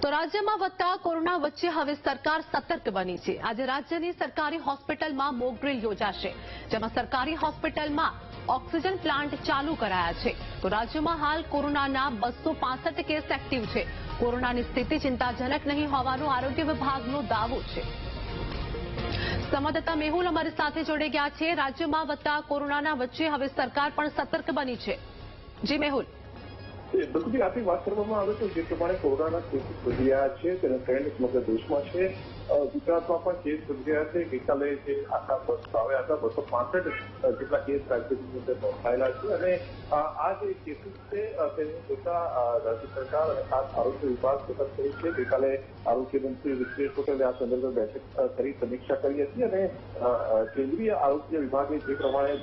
તો રાજ્યમાં વધતા કોરોના વચ્ચે હવે સરકાર સતર્ક બની છે। આજે રાજ્યની સરકારી હોસ્પિટલમાં મોક ડ્રીલ યોજાશે, જેમાં સરકારી હોસ્પિટલમાં ઓક્સિજન પ્લાન્ટ ચાલુ કરાયા છે। તો રાજ્યમાં હાલ કોરોનાના 265 કેસ એક્ટિવ છે। કોરોનાની સ્થિતિ ચિંતાજનક નહીં હોવાનો આરોગ્ય વિભાગનો દાવો છે। સંવાદદાતા મેહુલ અમારી સાથે જોડાઈ ગયા છે। રાજ્યમાં વધતા કોરોનાના વચ્ચે હવે સરકાર પણ સતર્ક બની છે। જી મેહુલ। બિલકુલ આપણી વાત કરવામાં આવે તો જે પ્રમાણે કોરોનાના કેસીસ વધી રહ્યા છે તેનો ટ્રેન્ડ સમગ્ર દેશમાં છે। ગુજરાતમાં પણ કેસ વધી રહ્યા છે। ગઈકાલે જે આંકડા આવ્યા હતા 265 જેટલા કેસ રાજ્યની અંદર નોંધાયેલા છે અને આ જે કેસીસ છે તેને જોતા રાજ્ય સરકાર અને ખાસ આરોગ્ય વિભાગ સતર્ક થયું છે। ગઈકાલે આરોગ્ય મંત્રી વિશ્વેશ પટેલે આ સંદર્ભે બેઠક કરી સમીક્ષા કરી હતી અને કેન્દ્રીય આરોગ્ય વિભાગે જે પ્રમાણે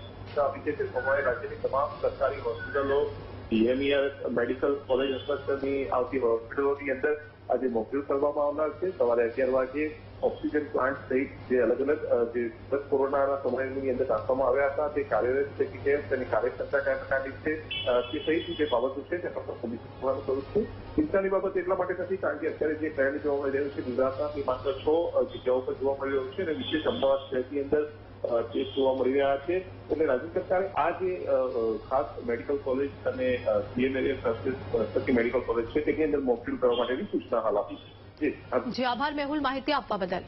આપી છે તે પ્રમાણે રાજ્યની તમામ સરકારી હોસ્પિટલો પીએમઈઆર મેડિકલ કોલેજ આસપાસની આવતી હોસ્પિટલોની અંદર આજે મોક ડ્રીલ કરવામાં આવનાર છે। સવારે 11 વાગે ઓક્સિજન પ્લાન્ટ સહિત જે અલગ અલગ જે કોરોનાના સમયની અંદર નાખવામાં આવ્યા હતા તે કાર્યરત છે કે કેમ, તેની કાર્યક્ષમતા કયા પ્રકારની છે તે સહિત જે બાબતો છે તે ફક્ત પોલીસ કરવાનું કરું છું। ચિંતાની બાબત એટલા માટે નથી કારણ કે અત્યારે જે ટ્રેન્ડ જોવા મળી રહ્યું છે ગુજરાતના માત્ર 6 જગ્યાઓ પર જોવા મળી રહ્યું છે અને વિશેષ અમદાવાદ શહેરની અંદર કેસ જોવા મળી રહ્યા છે। એટલે રાજ્ય સરકારે આ જે ખાસ મેડિકલ કોલેજ અને પીએમએમઈ મેડિકલ કોલેજ છે તેની અંદર મોક ડ્રીલ કરવા માટેની સૂચના હાલ આપી છે। જી આભાર મેહુલ, માહિતી આપવા બદલ।